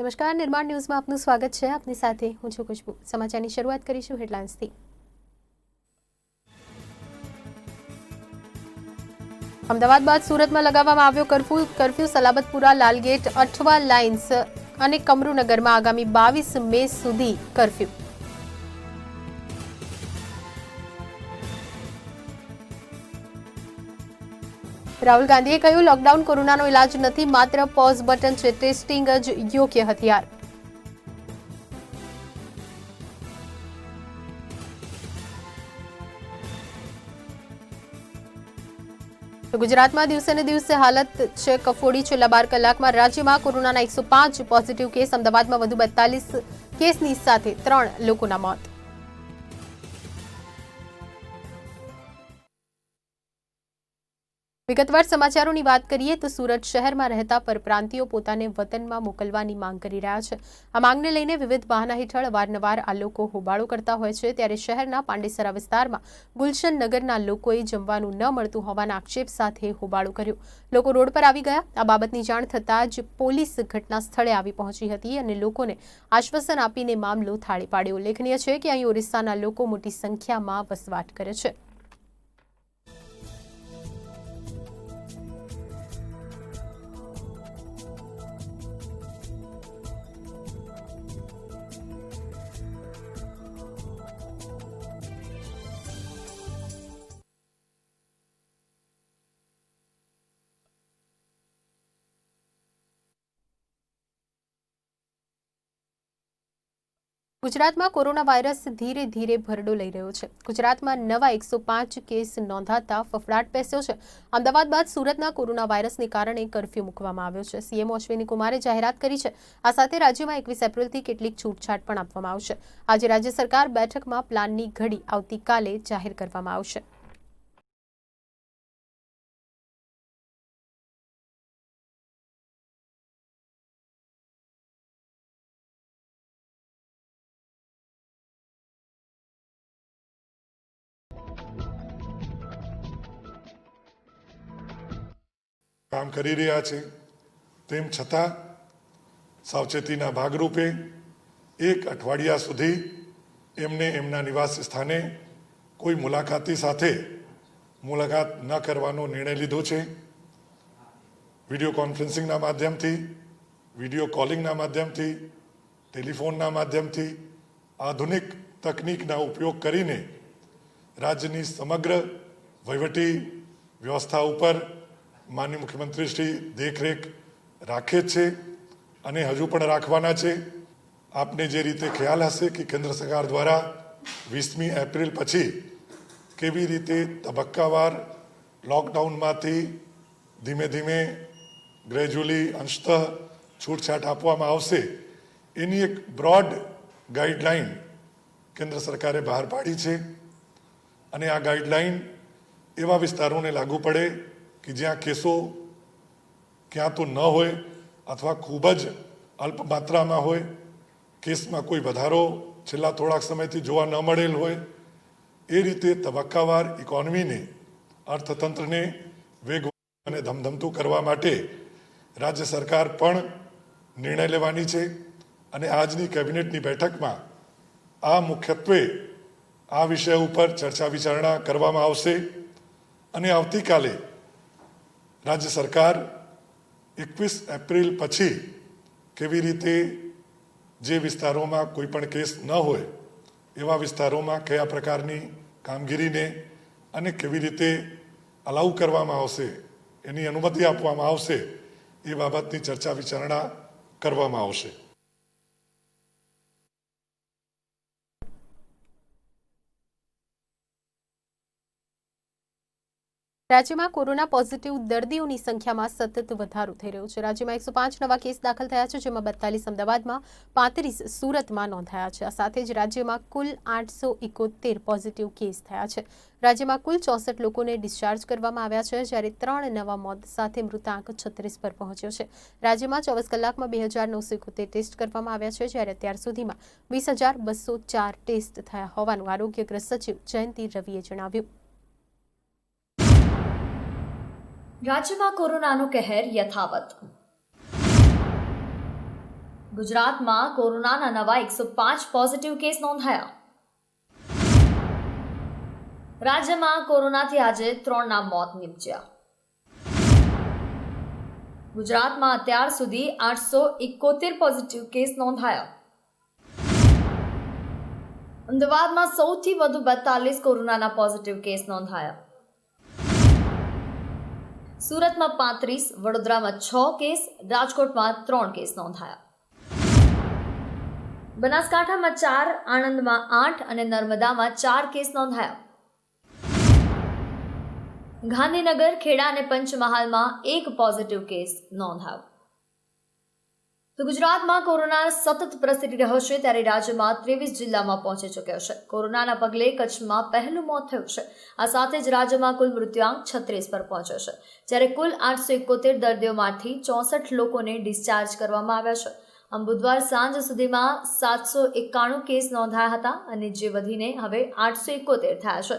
નમસ્કાર, નિર્માણ ન્યૂઝમાં આપનું સ્વાગત છે. આપની સાથે હું છું ખુશ્બુ. સમાચારની શરૂઆત કરીશું હેડલાઇન્સથી. અમદાવાદ બાદ સુરતમાં લગાવવામાં આવ્યો કર્ફ્યુ. સલાબતપુરા, લાલગેટ, અઠવા લાઇન્સ અને કમરુનગરમાં આગામી 22 મે સુધી કર્ફ્યુ. રાહુલ ગાંધીએ કહ્યું, લોકડાઉન કોરોનાનો ઇલાજ નથી, માત્ર પોઝ બટન છે. ટેસ્ટિંગ જ યોગ્ય હથિયાર. ગુજરાતમાં દિવસે ને દિવસે હાલત છે કફોડી. છેલ્લા 12 કલાકમાં રાજ્યમાં કોરોનાના 105 પોઝિટિવ કેસ. અમદાવાદમાં વધુ 42 કેસની સાથે 3 લોકોના મોત. વિગતવાર સમાચારોની વાત કરીએ તો સુરત શહેરમાં રહેતા પરપ્રાંતિયો પોતાને વતનમાં મોકલવાની માંગ કરી રહ્યા છે. આ માંગને લઈને વિવિધ બહાના હેઠળ અવારનવાર આ લોકો હોબાળો કરતા હોય છે. ત્યારે શહેરના પાંડેસરા વિસ્તારમાં ગુલશન નગરના લોકોએ જમવાનું ન મળતું હોવાના આક્ષેપ સાથે હોબાળો કર્યો. લોકો રોડ પર આવી ગયા. આ બાબતની જાણ થતાં જ પોલીસ ઘટના સ્થળે આવી પહોંચી હતી અને લોકોને આશ્વાસન આપીને મામલો થાળે પાડ્યો. ઉલ્લેખનીય છે કે અહીં ઓરિસ્સાના લોકો મોટી સંખ્યામાં વસવાટ કરે છે. ગુજરાતમાં કોરોના વાયરસ ધીરે ધીરે ભરડો લઈ રહ્યો છે. ગુજરાતમાં નવા 105 કેસ નોંધાતા ફફડાટ બેસ્યો છે. અમદાવાદ બાદ સુરતના કોરોના વાયરસને કારણે કર્ફ્યુ મૂકવામાં આવ્યો છે. સીએમ અશ્વિની કુમારે જાહેરાત કરી છે. આ સાથે રાજ્યમાં 21 એપ્રિલથી કેટલીક છૂટછાટ પણ આપવામાં આવશે. આજે રાજ્ય સરકાર બેઠકમાં પ્લાનની ઘડી આવતીકાલે જાહેર કરવામાં આવશે. કામ કરી રહ્યા છે. તેમ છતાં સાવચેતીના ભાગરૂપે 1 અઠવાડિયા સુધી એમને એમના નિવાસ સ્થાને કોઈ મુલાકાતી સાથે મુલાકાત ન કરવાનો નિર્ણય લીધો છે. વિડીયો કોન્ફરન્સિંગના માધ્યમથી, વિડીયો કોલિંગના માધ્યમથી, ટેલિફોનના માધ્યમથી આધુનિક તકનીકના ઉપયોગ કરીને રાજ્યની સમગ્ર વહીવટી વ્યવસ્થા ઉપર માનનીય મુખ્યમંત્રી શ્રી દેખરેખ રાખે છે અને હજુ પણ રાખવાના છે. આપને જે રીતે ખ્યાલ હશે કે કેન્દ્ર સરકાર દ્વારા 20મી એપ્રિલ પછી કેવી રીતે તબક્કાવાર લોકડાઉનમાંથી ધીમે ધીમે ગ્રેજ્યુઅલી અંશતઃ છૂટછાટ આપવામાં આવશે, એની એક બ્રોડ ગાઈડલાઈન કેન્દ્ર સરકારે બહાર પાડી છે. અને આ ગાઈડલાઈન એવા વિસ્તારોને લાગુ પડે કે જ્યાં કેસો ક્યાં તો ન હોય અથવા ખૂબ જ અલ્પ માત્રામાં હોય, કેસમાં કોઈ વધારો છેલ્લા થોડાક સમયથી જોવા ન મળેલ હોય. એ રીતે તબક્કાવાર ઇકોનોમીને, અર્થતંત્રને વેગવાન અને ધમધમતું કરવા માટે રાજ્ય સરકાર પણ નિર્ણય લેવાની છે. અને આજની કેબિનેટની બેઠકમાં આ મુખ્યત્વે આ વિષય ઉપર ચર્ચા વિચારણા કરવામાં આવશે. અને આવતીકાલે રાજ્ય સરકાર 21 એપ્રિલ પછી કેવી રીતે જે વિસ્તારોમાં કોઈ પણ કેસ ન હોય એવા વિસ્તારોમાં કયા પ્રકારની કામગીરીને અને કેવી રીતે અલાઉ કરવામાં આવશે, એની અનુમતિ આપવામાં આવશે, એ બાબતની ચર્ચા વિચારણા કરવામાં આવશે. રાજ્યમાં કોરોના પોઝિટિવ દર્દીઓની સંખ્યામાં સતત વધારો થઈ રહ્યો છે. રાજ્યમાં 105 નવા કેસ દાખલ થયા છે, જેમાં 42 અમદાવાદમાં, 35 સુરતમાં નોંધાયા છે. આ સાથે જ રાજ્યમાં કુલ 871 પોઝિટિવ કેસ થયા છે. રાજ્યમાં કુલ 64 લોકોને ડિસ્ચાર્જ કરવામાં આવ્યા છે, જ્યારે 3 નવા મોત સાથે મૃતાંક 36 પર પહોંચ્યો છે. રાજ્યમાં 24 કલાકમાં 2971 ટેસ્ટ કરવામાં આવ્યા છે, જ્યારે અત્યાર સુધીમાં 20,204 ટેસ્ટ થયા હોવાનું આરોગ્ય અગ્ર સચિવ જયંતિ રવિએ જણાવ્યું. રાજ્યમાં કોરોનાનો કહેર યથાવત. ગુજરાતમાં કોરોનાના નવા 105 પોઝિટિવ કેસ નોંધાયા. રાજ્યમાં કોરોનાથી આજે 3ના મોત નીપજ્યા. ગુજરાતમાં અત્યાર સુધી 871 પોઝિટિવ કેસ નોંધાયા. અમદાવાદમાં સૌથી વધુ 42 કોરોનાના પોઝિટિવ કેસ નોંધાયા. સુરતમાં 35, વડોદરામાં 6 કેસ, રાજકોટમાં 3 કેસ નોંધાયા. બનાસકાંઠામાં 4, આણંદમાં 8 અને નર્મદામાં 4 કેસ નોંધાયા. ગાંધીનગર, ખેડા અને પંચમહાલમાં 1 પોઝિટિવ કેસ નોંધાયો. તો ગુજરાતમાં કોરોના સતત પ્રસરી રહ્યો છે, ત્યારે રાજ્યમાં 23 જિલ્લામાં પહોંચી ચૂક્યો છે. કોરોનાના પગલે કચ્છમાં પહેલું મોત થયું છે. આ સાથે જ રાજ્યમાં કુલ મૃત્યુઆંક 36 પર પહોંચ્યો છે, જ્યારે કુલ 871 દર્દીઓમાંથી 64 લોકોને ડિસ્ચાર્જ કરવામાં આવ્યા છે. આમ બુધવાર સાંજ સુધીમાં 791 કેસ નોંધાયા હતા અને જે વધીને હવે 871 થયા છે.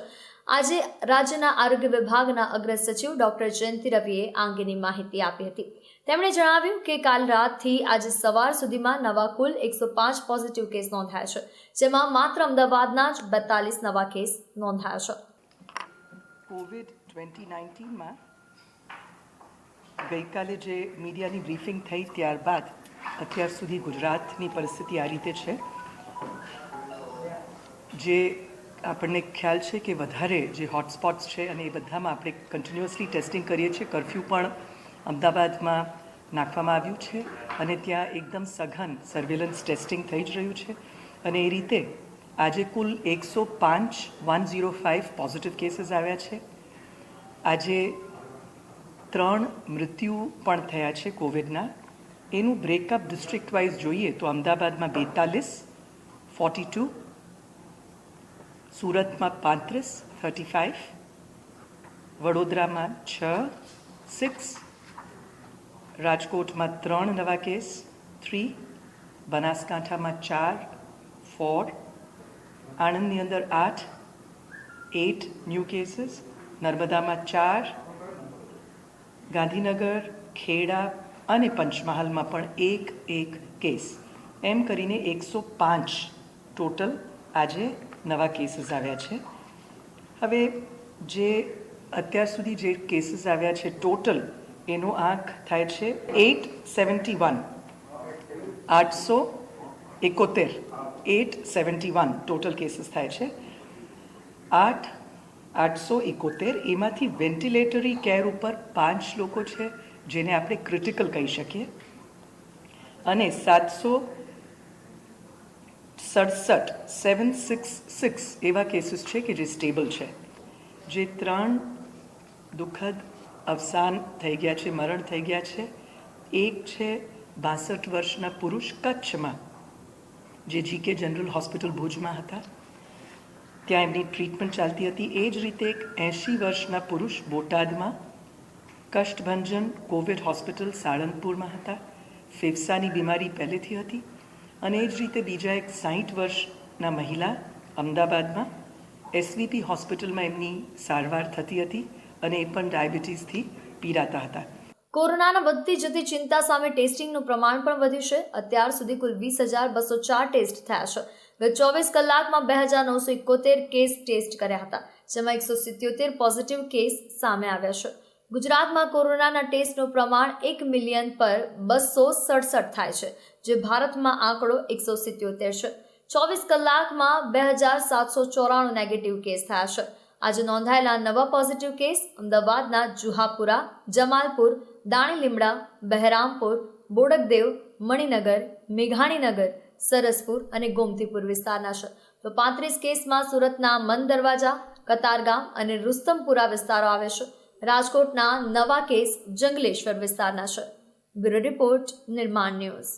આજે રાજ્યના આરોગ્ય વિભાગના અગ્ર સચિવ ડોક્ટર જયંતિ રવિએ આ અંગેની માહિતી આપી હતી. તેમણે જણાવ્યું કે કાલ રાતથી આજે સવાર સુધીમાં નવા કુલ 105 પોઝિટિવ કેસ નોંધાયા છે, જેમાં માત્ર અમદાવાદના જ 42 નવા કેસ નોંધાયા છે. કોવિડ 2019માં ગઈકાલે જે મીડિયાની બ્રીફિંગ થઈ ત્યારબાદ અત્યાર સુધી ગુજરાતની પરિસ્થિતિ આ રીતે છે. જે આપણને ખ્યાલ છે કે વધારે જે હોટસ્પોટ્સ છે અને એ બધામાં આપણે કન્ટિન્યુઅસલી ટેસ્ટિંગ કરીએ છીએ. કર્ફ્યુ પણ અમદાવાદમાં નાખવામાં આવ્યું છે અને ત્યાં એકદમ સઘન સર્વેલન્સ ટેસ્ટિંગ થઈ જ રહ્યું છે. અને એ રીતે આજે કુલ 105 પોઝિટિવ કેસીસ આવ્યા છે. આજે 3 મૃત્યુ પણ થયા છે કોવિડના. એનું બ્રેકઅપ ડિસ્ટ્રિક્ટ વાઇઝ જોઈએ તો અમદાવાદમાં 42, 42, સુરતમાં 35, વડોદરામાં 6, 6, રાજકોટમાં 3 નવા કેસ, 3, બનાસકાંઠામાં 4, 4, આણંદની અંદર 8 ન્યૂ કેસીસ, નર્મદામાં 4, ગાંધીનગર, ખેડા અને પંચમહાલમાં પણ 1 કેસ, એમ કરીને 105 ટોટલ આજે નવા કેસીસ આવ્યા છે. હવે જે અત્યાર સુધી જે કેસીસ આવ્યા છે ટોટલ એનો આંક થાય છે 871 ટોટલ કેસીસ થાય છે. 871 એમાંથી વેન્ટિલેટરી કેર ઉપર 5 લોકો છે જેને આપણે ક્રિટિકલ કહી શકીએ અને 766 એવા કેસીસ છે કે જે સ્ટેબલ છે. જે 3 દુઃખદ અવસાન થઈ ગયા છે, મરણ થઈ ગયા છે. એક છે 62 વર્ષના પુરુષ કચ્છમાં, જે જીકે જનરલ હોસ્પિટલ ભુજમાં હતા, ત્યાં એમની ટ્રીટમેન્ટ ચાલતી હતી. એ જ રીતે એક 80 વર્ષના પુરુષ બોટાદમાં, કષ્ટભંજન કોવિડ હોસ્પિટલ સાળંગપુરમાં હતા, ફેફસાની બીમારી પહેલેથી હતી. અને એ જ રીતે બીજા એક 60 વર્ષના મહિલા અમદાવાદમાં એસવીપી હોસ્પિટલમાં એમની સારવાર થતી હતી અને એ પણ ડાયાબિટીસથી પીડાતા હતા. કોરોનાના વધતી જતી ચિંતા સામે ટેસ્ટિંગનું પ્રમાણ પણ વધ્યું છે. અત્યાર સુધી કુલ 20,204 ટેસ્ટ થયા છે. ગત 24 કલાકમાં 2,971 કેસ ટેસ્ટ કર્યા હતા, જેમાં 177 પોઝિટિવ કેસ સામે આવ્યા છે. ગુજરાતમાં કોરોનાના ટેસ્ટનું પ્રમાણ 1 મિલિયન પર 267 થાય છે, જે ભારતમાં આંકડો 177 છે. 24 કલાકમાં 2,794 નેગેટિવ કેસ થયા છે. આજે નોંધાયેલા નવા પોઝિટિવ કેસ અમદાવાદના જુહાપુરા, જમાલપુર, દાણીલીમડા, બહેરામપુર, બોડકદેવ, મણિનગર, મેઘાણીનગર, સરસપુર અને ગોમતીપુર વિસ્તારના છે. તો 35 કેસમાં સુરતના મન દરવાજા, કતારગામ અને રુસ્તમપુરા વિસ્તારો આવે છે. રાજકોટના નવા કેસ જંગલેશ્વર વિસ્તારના છે. બ્યુરો રિપોર્ટ, નિર્માણ ન્યૂઝ.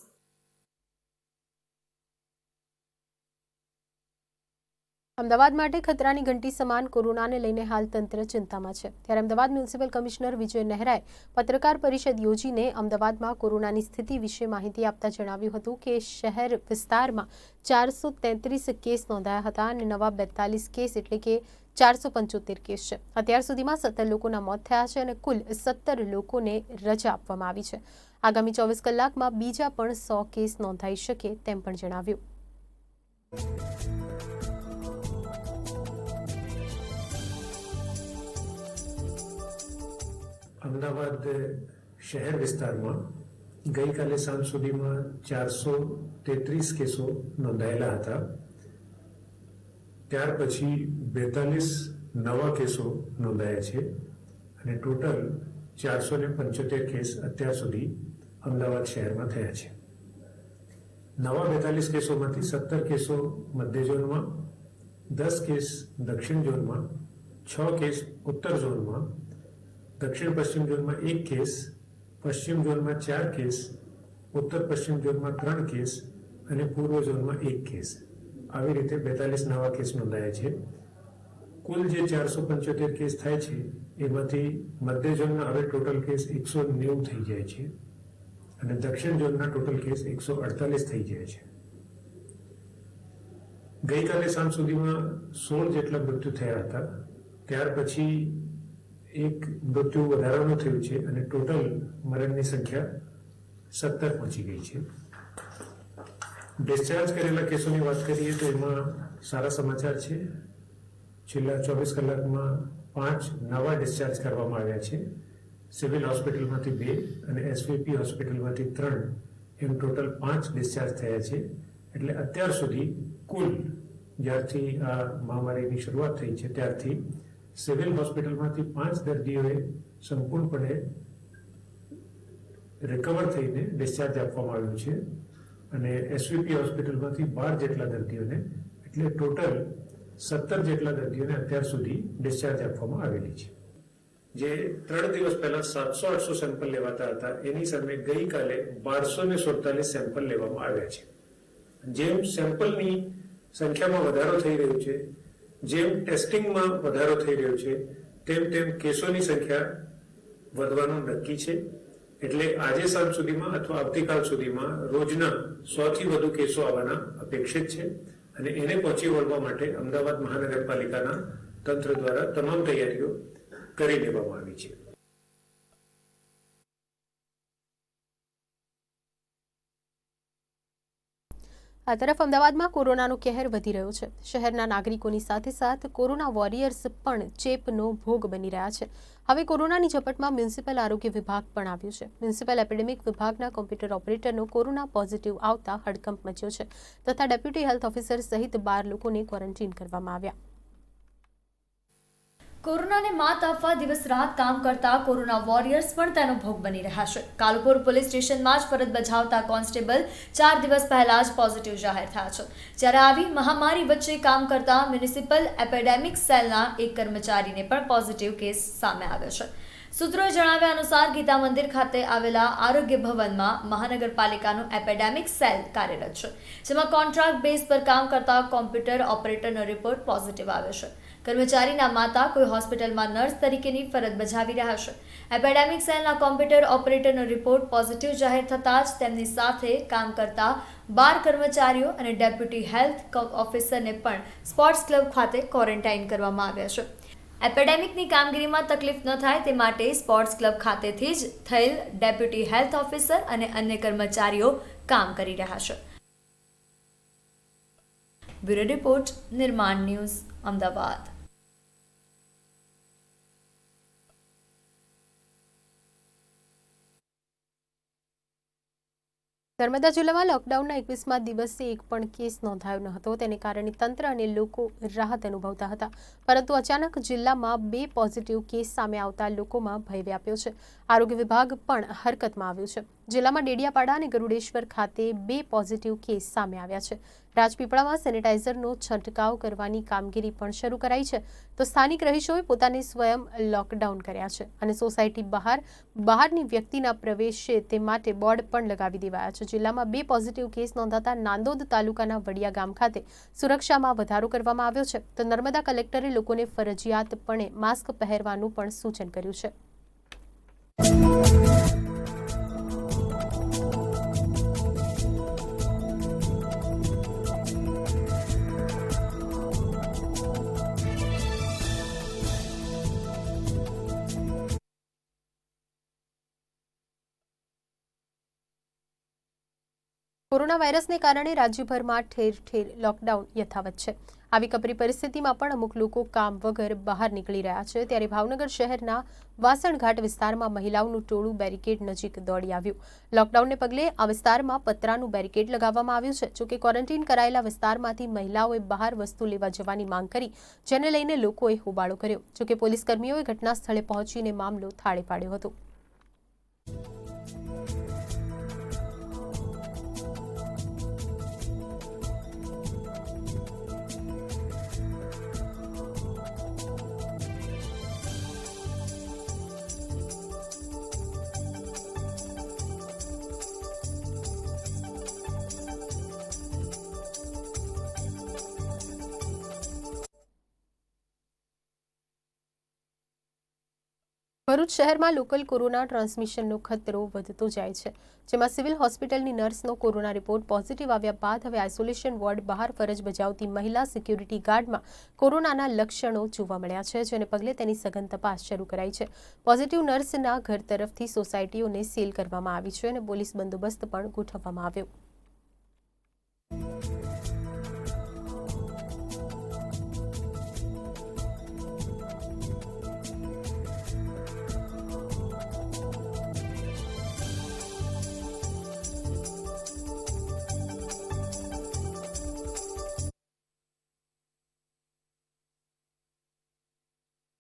નમસ્કાર, અમદાવાદ માટે ખતરાની ઘંટી સમાન કોરોનાને લઈને હાલ તંત્ર ચિંતામાં છે. ત્યારે અમદાવાદ મ્યુનિસિપલ કમિશનર વિજય નહેરાએ પત્રકાર પરિષદ યોજીને અમદાવાદમાં કોરોનાની સ્થિતિ વિશે માહિતી આપતા જણાવ્યું હતું કે શહેર વિસ્તારમાં 433 કેસ નોંધાયા હતા અને નવા 42 કેસ એટલે કે 475 કેસ છે. અત્યાર સુધીમાં 17 લોકોના મોત થયા છે અને કુલ 17 લોકોને રજા આપવામાં આવી છે. આગામી 24 કલાકમાં બીજા પણ 100 કેસ નોંધાઈ શકે તેમ પણ જણાવ્યું. અમદાવાદ શહેર વિસ્તારમાં ગઈકાલે સાંજ સુધીમાં 433 કેસો નોંધાયેલા હતા. ત્યાર પછી 42 નવા કેસો નોંધાયા છે અને ટોટલ 475 કેસ અત્યાર સુધી અમદાવાદ શહેરમાં થયા છે. નવા 42 કેસોમાંથી 17 કેસો મધ્ય ઝોનમાં, 10 કેસ દક્ષિણ ઝોનમાં, 6 કેસ ઉત્તર ઝોનમાં, દક્ષિણ પશ્ચિમ ઝોનમાં 1 કેસ, પશ્ચિમ ઝોનમાં 4 કેસ, ઉત્તર પશ્ચિમ ઝોનમાં 3 કેસ અને પૂર્વ ઝોનમાં 1 કેસ. આવી રીતે 42 નવા કેસ નોંધાયા છે. કુલ જે 475 કેસ થાય છે એમાંથી મધ્ય ઝોનના હવે ટોટલ કેસ 190 થઈ જાય છે અને દક્ષિણ ઝોનના ટોટલ કેસ 148 થઈ જાય છે. ગઈકાલે સાંજ સુધીમાં 16 જેટલા મૃત્યુ થયા હતા. ત્યાર પછી એક મૃત્યુ વધારાનું થયું છે અને ટોટલ મરણની સંખ્યા 17 પહોંચી ગઈ છે. ડિસ્ચાર્જ કરેલા કેસોની વાત કરીએ તો એમાં સારા સમાચાર છે. છેલ્લા 24 કલાકમાં 5 નવા ડિસ્ચાર્જ કરવામાં આવ્યા છે. સિવિલ હોસ્પિટલમાંથી 2 અને એસવીપી હોસ્પિટલમાંથી 3 એમ ટોટલ 5 ડિસ્ચાર્જ થયા છે. એટલે અત્યાર સુધી કુલ જ્યારથી આ મહામારીની શરૂઆત થઈ છે ત્યારથી સિવિલ હોસ્પિટલમાંથી 5 દર્દીઓએ સંપૂર્ણપણે રિકવર થઈને ડિસ્ચાર્જ આપવામાં આવ્યું છે અને એસવીપી હોસ્પિટલમાંથી 12 જેટલા દર્દીઓને એટલે ટોટલ 17 જેટલા દર્દીઓને અત્યાર સુધી ડિસ્ચાર્જ આપવામાં આવેલી છે. જે 3 દિવસ પહેલા 700-800 સેમ્પલ લેવાતા હતા એની સામે ગઈકાલે 1247 સેમ્પલ લેવામાં આવ્યા છે. જેમ સેમ્પલની સંખ્યામાં વધારો થઈ રહ્યો છે, જેમ ટેસ્ટિંગમાં વધારો થઈ રહ્યો છે, તેમ કેસોની સંખ્યા વધવાનું નક્કી છે. એટલે આજે સાંજ સુધીમાં અથવા આવતીકાલ સુધીમાં રોજના 100થી વધુ કેસો આવવાના અપેક્ષિત છે અને એને પહોંચી વળવા માટે અમદાવાદ મહાનગરપાલિકાના તંત્ર દ્વારા તમામ તૈયારીઓ કરી લેવામાં આવી છે. આ તરફ અમદાવાદમાં કોરોનાનો કહેર વધી રહ્યો છે. શહેરના નાગરિકોની સાથે સાથે કોરોના વોરિયર્સ પણ ચેપનો ભોગ બની રહ્યા છે. હવે કોરોનાની ઝપટમાં મ્યુનિસિપલ આરોગ્ય વિભાગ પણ આવ્યું છે. મ્યુનિસિપલ એપિડેમિક વિભાગના કોમ્પ્યુટર ઓપરેટરનો કોરોના પોઝિટિવ આવતા હડકંપ મચ્યો છે તથા ડેપ્યુટી હેલ્થ ઓફિસર સહિત 12 લોકોને ક્વોરન્ટીન કરવામાં આવ્યા. કોરોનાને માત આપવા દિવસ રાત કામ કરતા કોરોના વોરિયર્સ પણ તેનો ભોગ બની રહ્યા છે. કાલુપુર પોલીસ સ્ટેશનમાં જ ફરજ બજાવતા કોન્સ્ટેબલ 4 દિવસ પહેલા જ પોઝિટિવ જાહેર થયા છે. જ્યારે આવી મહામારી વચ્ચે કામ કરતા મ્યુનિસિપલ એપિડેમિક સેલના એક કર્મચારીને પણ પોઝિટિવ કેસ સામે આવ્યો છે. સૂત્રોએ જણાવ્યા અનુસાર ગીતા મંદિર ખાતે આવેલા આરોગ્ય ભવનમાં મહાનગરપાલિકાનું એપિડેમિક સેલ કાર્યરત છે, જેમાં કોન્ટ્રાક્ટ બેઝ પર કામ કરતા કોમ્પ્યુટર ઓપરેટરનો રિપોર્ટ પોઝિટિવ આવ્યો છે. કર્મચારીના માતા કોઈ હોસ્પિટલમાં નર્સ તરીકેની ફરજ બજાવી રહ્યા છે. એપિડેમિક સેલના કોમ્પ્યુટર ઓપરેટરનો રિપોર્ટ પોઝિટિવ જાહેર થતાં જ તેમની સાથે કામ કરતા 12 કર્મચારીઓ અને ડેપ્યુટી હેલ્થ ઓફિસરને પણ સ્પોર્ટ્સ ક્લબ ખાતે ક્વોરન્ટાઇન કરવામાં આવ્યા છે. એપિડેમિકની કામગીરીમાં તકલીફ ન થાય તે માટે સ્પોર્ટ્સ ક્લબ ખાતેથી જ થયેલ ડેપ્યુટી હેલ્થ ઓફિસર અને અન્ય કર્મચારીઓ કામ કરી રહ્યા છે. બ્યુરો રિપોર્ટ, નિર્માણ ન્યૂઝ, અમદાવાદ. નર્મદા જિલ્લામાં લોકડાઉનના 21મા દિવસે એક પણ કેસ નોંધાયો ન હતો. તેને કારણે તંત્ર અને લોકો રાહત અનુભવતા હતા. પરંતુ અચાનક જિલ્લામાં 2 પોઝિટિવ કેસ સામે આવતા લોકોમાં ભય વ્યાપ્યો છે. આરોગ્ય વિભાગ પણ હરકતમાં આવ્યું છે. જિલ્લામાં ડેડિયાપાડા અને ગરુડેશ્વર ખાતે 2 પોઝિટિવ કેસ સામે આવ્યા છે. રાજપીપળામાં સેનિટાઇઝરનો છંટકાવ કરવાની કામગીરી પણ શરૂ કરાઈ છે, તો સ્થાનિક રહીશોએ પોતાને સ્વયં લોકડાઉન કર્યા છે અને સોસાયટી બહારની વ્યક્તિના પ્રવેશે તે માટે બોર્ડ પણ લગાવી દેવાયા છે. જિલ્લામાં 2 પોઝિટિવ કેસ નોંધાતા નાંદોદ તાલુકાના વડિયા ગામ ખાતે સુરક્ષામાં વધારો કરવામાં આવ્યો છે, તો નર્મદા કલેક્ટરે લોકોને ફરજિયાતપણે માસ્ક પહેરવાનું પણ સૂચન કર્યું છે. કોરોના વાયરસને કારણે રાજ્યભરમાં ઠેર ઠેર લોકડાઉન યથાવત છે. આવી કપરી પરિસ્થિતિમાં પણ અમુક લોકો કામ વગર બહાર નીકળી રહ્યા છે. ત્યારે ભાવનગર શહેરના વાસણઘાટ વિસ્તારમાં મહિલાઓનું ટોળું બેરિકેડ નજીક દોડી આવ્યું. લોકડાઉનને પગલે આ વિસ્તારમાં પતરાનું બેરિકેડ લગાવવામાં આવ્યું છે. જોકે ક્વોરન્ટીન કરાયેલા વિસ્તારમાંથી મહિલાઓએ બહાર વસ્તુ લેવા જવાની માંગ કરી, જેને લઈને લોકોએ હોબાળો કર્યો. જોકે પોલીસ કર્મીઓએ ઘટના સ્થળે પહોંચીને મામલો થાળે પાડ્યો હતો. ભરૂચ શહેરમાં લોકલ કોરોના ટ્રાન્સમિશનનો ખતરો વધતો જાય છે, જેમાં સિવિલ હોસ્પિટલની નર્સનો કોરોના રિપોર્ટ પોઝિટિવ આવ્યા બાદ હવે આઇસોલેશન વોર્ડ બહાર ફરજ બજાવતી મહિલા સિક્યુરિટી ગાર્ડમાં કોરોનાના લક્ષણો જોવા મળ્યા છે, જેને પગલે તેની સઘન તપાસ શરૂ કરાઈ છે. પોઝિટિવ નર્સના ઘર તરફથી સોસાયટીઓને સીલ કરવામાં આવી છે અને પોલીસ બંદોબસ્ત પણ ગોઠવવામાં આવ્યો.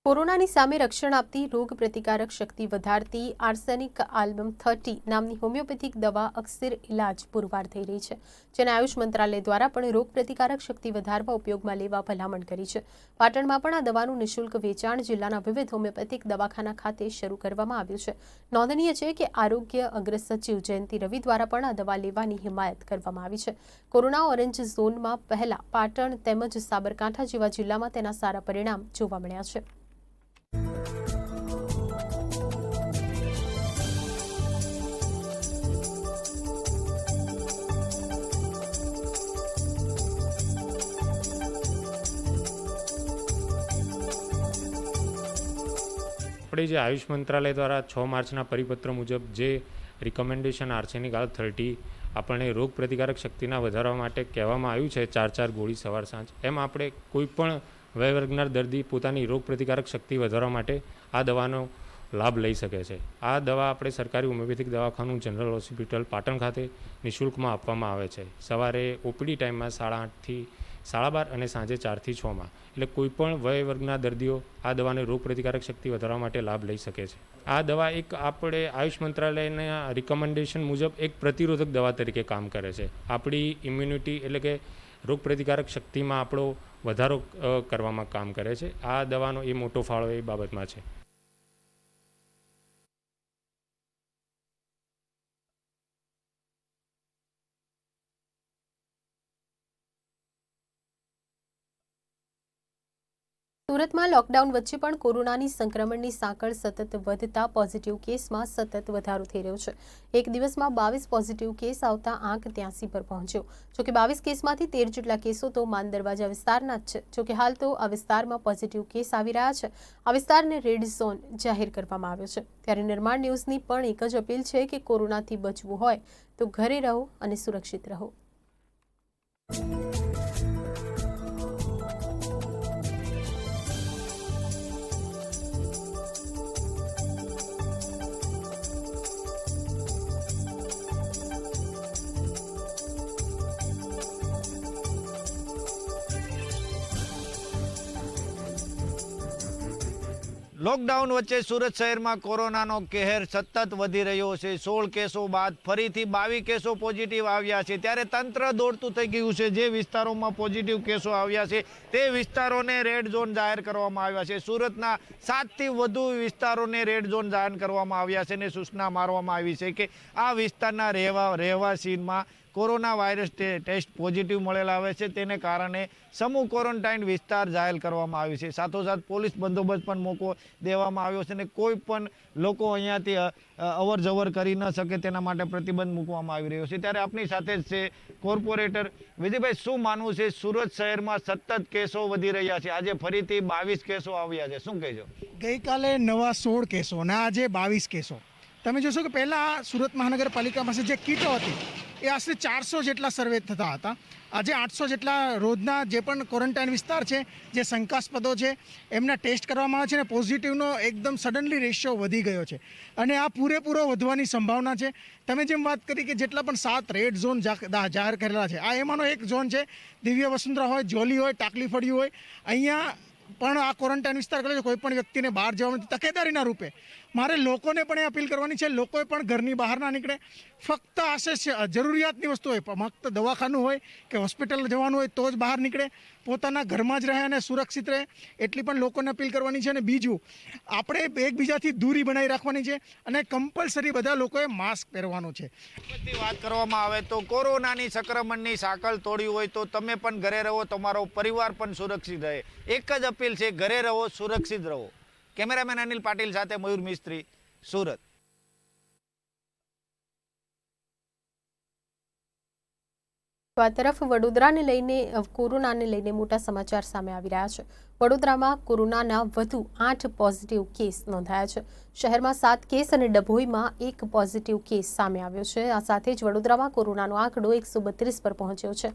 કોરોનાની સામે રક્ષણ આપતી રોગ પ્રતિકારક શક્તિ વધારતી આર્સેનિક આલ્બમ 30 નામની હોમિયોપેથિક દવા અક્ષર ઇલાજ પુરવાર થઈ રહી છે, જેને આયુષ મંત્રાલય દ્વારા પણ રોગ પ્રતિકારક શક્તિ વધારવા ઉપયોગમાં લેવા ભલામણ કરી છે. પાટણમાં પણ આ દવાનું નિઃશુલ્ક વેચાણ જિલ્લાના વિવિધ હોમિયોપેથિક દવાખાના ખાતે શરૂ કરવામાં આવ્યું છે. નોંધનીય છે કે આરોગ્ય અગ્રસચિવ જયંતિ રવિ દ્વારા પણ આ દવા લેવાની હિમાયત કરવામાં આવી છે. કોરોના ઓરેન્જ ઝોનમાં પહેલા પાટણ તેમજ સાબરકાંઠા જેવા જિલ્લામાં તેના સારા પરિણામ જોવા મળ્યા છે. આપણે જે આયુષ મંત્રાલય દ્વારા 6 માર્ચના પરિપત્ર મુજબ જે રિકમેન્ડેશન આર્સેનિક આલ્બ 30 આપણને રોગ પ્રતિકારક શક્તિના વધારવા માટે કહેવામાં આવ્યું છે, 4 ગોળી સવાર સાંજ, એમ આપણે કોઈપણ વયવર્ગના દર્દી પોતાની રોગ પ્રતિકારક શક્તિ વધારવા માટે આ દવાનો લાભ લઈ શકે છે. આ દવા આપણે સરકારી હોમિયોપેથિક દવાખાનું જનરલ હોસ્પિટલ પાટણ ખાતે નિઃશુલ્કમાં આપવામાં આવે છે. સવારે ઓપીડી ટાઈમમાં 8:30 થી 12:30 અને સાંજે 4 થી 6માં. એટલે કોઈપણ વયવર્ગના દર્દીઓ આ દવાને રોગ પ્રતિકારક શક્તિ વધારવા માટે લાભ લઈ શકે છે. આ દવા એક આપણે આયુષ મંત્રાલયના રિકમેન્ડેશન મુજબ એક પ્રતિરોધક દવા તરીકે કામ કરે છે. આપણી ઇમ્યુનિટી એટલે કે રોગ પ્રતિકારક શક્તિમાં આપણો વધારો કરવામાં કામ કરે છે. આ દવાનો એ મોટો ફાળો એ બાબતમાં છે. સુરતમાં લોકડાઉન વચ્ચે પણ કોરોનાની સંક્રમણની સાંકળ સતત વધતા પોઝિટિવ કેસમાં સતત વધારો થઈ રહ્યો છે. એક દિવસમાં 22 પોઝિટિવ કેસ આવતા આંક 83 પર પહોંચ્યો. જોકે 22 કેસમાંથી 13 જેટલા કેસો તો માન દરવાજા વિસ્તારના જ છે. જોકે હાલ તો આ વિસ્તારમાં પોઝિટિવ કેસ આવી રહ્યા છે. આ વિસ્તારને રેડ ઝોન જાહેર કરવામાં આવ્યો છે. ત્યારે નિર્માણ ન્યૂઝની પણ એક જ અપીલ છે કે કોરોનાથી બચવું હોય તો ઘરે રહો અને સુરક્ષિત રહો. લોકડાઉન વચ્ચે સુરત શહેરમાં કોરોનાનો કહેર સતત વધી રહ્યો છે. 16 કેસો બાદ ફરીથી 22 કેસો પોઝિટિવ આવ્યા છે. ત્યારે તંત્ર દોડતું થઈ ગયું છે. જે વિસ્તારોમાં પોઝિટિવ કેસો આવ્યા છે તે વિસ્તારોને રેડ ઝોન જાહેર કરવામાં આવ્યા છે. સુરતના 7થી વધુ વિસ્તારોને રેડ ઝોન જાહેર કરવામાં આવ્યા છે અને સૂચના મારવામાં આવી છે કે આ વિસ્તારના રહેવાસીમાં કોરોના વાયરસ ટેસ્ટ પોઝિટિવ મળેલ આવે છે. તેને કારણે સમૂહ ક્વોરન્ટાઇન વિસ્તાર જાહેર કરવામાં આવ્યો છે. સાથોસાથ પોલીસ બંદોબસ્ત પણ મૂકો દેવામાં આવ્યો છે અને કોઈ પણ લોકો અહીંયાથી અવર જવર કરી ન શકે તેના માટે પ્રતિબંધ મૂકવામાં આવી રહ્યો છે. ત્યારે આપની સાથે જ છે કોર્પોરેટર વિજયભાઈ, શું માનવું છે? સુરત શહેરમાં સતત કેસો વધી રહ્યા છે. આજે ફરીથી 22 કેસો આવ્યા છે, શું કહેજો? ગઈકાલે નવા 16 કેસો અને આજે 22 કેસો. તમે જોશો કે પહેલાં સુરત મહાનગરપાલિકા પાસે જે કીટો હતી એ આશરે 400 જેટલા સર્વે થતા હતા. આજે 800 જેટલા રોજના જે પણ ક્વોરન્ટાઇન વિસ્તાર છે, જે શંકાસ્પદો છે, એમના ટેસ્ટ કરવામાં આવે છે અને પોઝિટિવનો એકદમ સડનલી રેશિયો વધી ગયો છે અને આ પૂરેપૂરો વધવાની સંભાવના છે. તમે જેમ વાત કરી કે જેટલા પણ 7 રેડ ઝોન જાહેર કરેલા છે, આ એમાંનો એક ઝોન છે. દિવ્ય વસુંધરા હોય, જોલી હોય, ટાકલી ફળિયું હોય, અહીંયા પણ આ ક્વોરન્ટાઇન વિસ્તાર કરે છે. કોઈ પણ વ્યક્તિને બહાર જવાની તકેદારીના રૂપે મારે લોકોને પણ એ અપીલ કરવાની છે, લોકોએ પણ ઘરની બહાર ના નીકળે. ફક્ત જરૂરિયાતની વસ્તુ હોય, ફક્ત દવાખાનું હોય કે હોસ્પિટલ જવાનું હોય તો જ બહાર નીકળે. પોતાના ઘરમાં જ રહે અને સુરક્ષિત રહે એટલી પણ લોકોને અપીલ કરવાની છે. અને બીજું, આપણે એકબીજાથી દૂરી બનાવી રાખવાની છે અને કમ્પલસરી બધા લોકોએ માસ્ક પહેરવાનું છે. વાત કરવામાં આવે તો કોરોનાની સંક્રમણની સાંકળ તોડી હોય તો તમે પણ ઘરે રહો, તમારો પરિવાર પણ સુરક્ષિત રહે. એક જ અપીલ છે, ઘરે રહો, સુરક્ષિત રહો. કેમેરામેન અનિલ પાટીલ સાથે મયુર મિસ્ત્રી, સુરત. આ તરફ વડોદરાને લઈને કોરોનાને લઈને મોટા સમાચાર સામે આવી રહ્યા છે. વડોદરામાં કોરોનાના વધુ 8 પોઝિટિવ કેસ નોંધાયા છે. શહેરમાં 7 કેસ અને ડભોઈમાં 1 પોઝિટિવ કેસ સામે આવ્યો છે. આ સાથે જ વડોદરામાં કોરોનાનો આંકડો 132 પર પહોંચ્યો છે.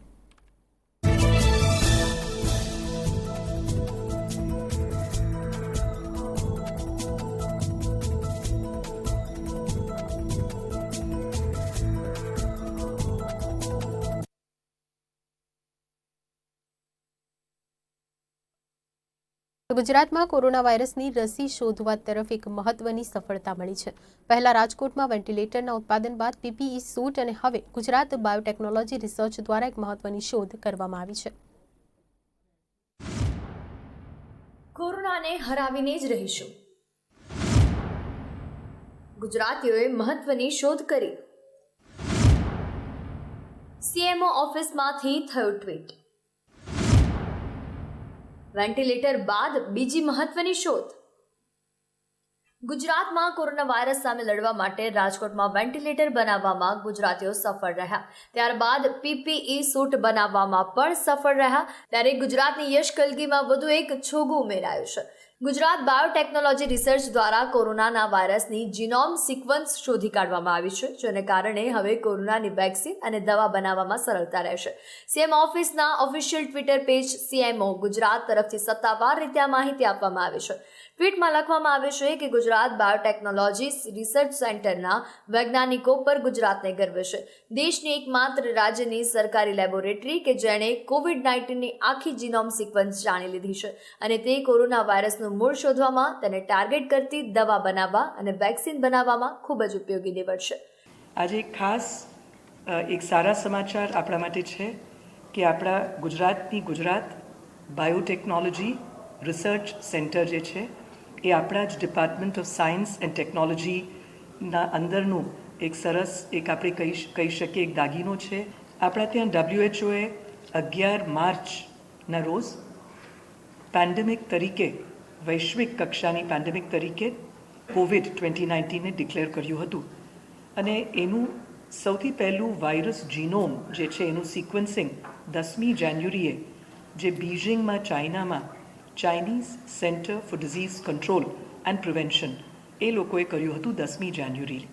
ગુજરાતમાં કોરોના વાયરસની રસી શોધવા તરફ એક મહત્વની સફળતા મળી છે. પહેલા રાજકોટમાં વેન્ટિલેટરના ઉત્પાદન બાદ પીપીઈ સૂટ અને હવે ગુજરાત બાયોટેકનોલોજી રિસર્ચ દ્વારા એક મહત્વની શોધ કરવામાં આવી છે. કોરોનાને હરાવીને જ રહીશું. ગુજરાતીઓએ મહત્વની શોધ કરી. સીએમઓ ઓફિસમાંથી થયું ટ્વીટ. વેન્ટિલેટર બાદ બીજી મહત્વની શોધ. ગુજરાતમાં કોરોના વાયરસ સામે લડવા માટે રાજકોટમાં વેન્ટિલેટર બનાવવામાં ગુજરાતીઓ સફળ રહ્યા. ત્યારબાદ પીપીઈ સૂટ બનાવવામાં પણ સફળ રહ્યા. ત્યારે ગુજરાતની યશ કલગીમાં વધુ એક છોગું ઉમેરાયું છે. ગુજરાત બાયોટેકનોલોજી રિસર્ચ દ્વારા કોરોનાના વાયરસની જીનોમ સિક્વન્સ શોધી કાઢવામાં આવી છે, જેને કારણે હવે કોરોનાની વેક્સિન અને દવા બનાવવામાં સરળતા રહેશે. સીએમ ઓફિસના official Twitter page CMO Gujarat તરફથી સત્તાવાર રીતે આ માહિતી આપવામાં આવી છે. ટ્વીટમાં લખવામાં આવ્યું છે કે ગુજરાત બાયોટેકનોલોજી રિસર્ચ સેન્ટરના વૈજ્ઞાનિકો પર ગુજરાતને ગર્વ છે. દેશની એકમાત્ર રાજ્યની સરકારી લેબોરેટરી કે જેણે કોવિડ-19ની આખી જીનોમ સિક્વન્સ જાણી લીધી છે અને તે કોરોના વાયરસનું મૂળ શોધવામાં, તેને ટાર્ગેટ કરતી દવા બનાવવા અને વેક્સિન બનાવવામાં ખૂબ જ ઉપયોગી નીવડશે. આજે ખાસ એક સારા સમાચાર આપણા માટે છે કે આપણા ગુજરાતની ગુજરાત બાયોટેકનોલોજી રિસર્ચ સેન્ટર જે છે એ આપણા જ ડિપાર્ટમેન્ટ ઓફ સાયન્સ એન્ડ ટેકનોલોજીના અંદરનું એક સરસ આપણે કહી શકીએ એક દાગીનો છે. આપણા ત્યાં WHOએ 11 માર્ચના રોજ પેન્ડેમિક તરીકે, વૈશ્વિક કક્ષાની પેન્ડેમિક તરીકે COVID-19ને ડિક્લેર કર્યું હતું અને એનું સૌથી પહેલું વાયરસ જીનોમ જે છે એનું સિક્વન્સિંગ 10મી જાન્યુઆરીએ જે બીજિંગમાં ચાઇનામાં Chinese centre for disease control and prevention એ લોકોએ કર્યું હતું 10મી જાન્યુઆરી.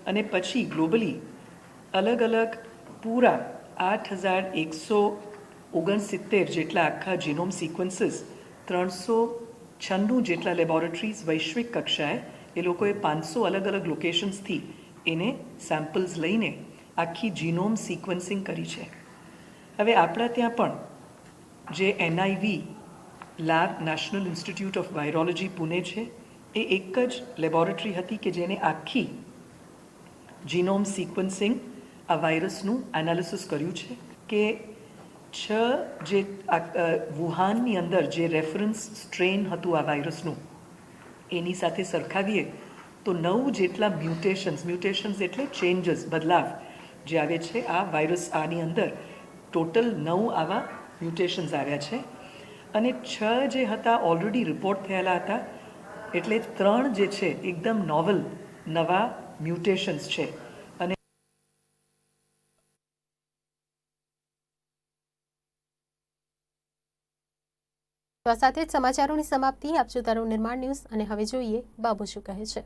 અને પછી ગ્લોબલી અલગ અલગ પૂરા 8169 જેટલા આખા જીનોમ સિક્વન્સીસ, 396 જેટલા લેબોરેટરીઝ વૈશ્વિક કક્ષાએ એ લોકોએ 500 અલગ અલગ લોકેશન્સથી એને સેમ્પલ્સ લઈને આખી જીનોમ સિક્વન્સિંગ કરી છે. હવે આપણા ત્યાં પણ જે NIV lab national institute of virology Pune છે એ એક જ લેબોરેટરી હતી કે જેને આખી જીનોમ સિક્વન્સિંગ આ વાયરસનું એનાલિસિસ કર્યું છે કે જે વુહાનની અંદર જે રેફરન્સ સ્ટ્રેન હતું આ વાયરસનું એની સાથે સરખાવીએ તો 9 જેટલા મ્યુટેશન્સ એટલે ચેન્જીસ બદલાવ જે આવે છે આ વાયરસ આની અંદર ટોટલ 9 આવા મ્યુટેશન્સ આવ્યા છે અને 6 જે હતા ઓલરેડી રિપોર્ટ થયેલા હતા એટલે 3 જે છે એકદમ નોવલ નવા મ્યુટેશન્સ છે અને તો આ સાથે જ સમાચારોની સમાપ્તિ. આપ જોતા રહો નિર્માણ ન્યૂઝ અને હવે જોઈએ બાબુ શું કહે છે.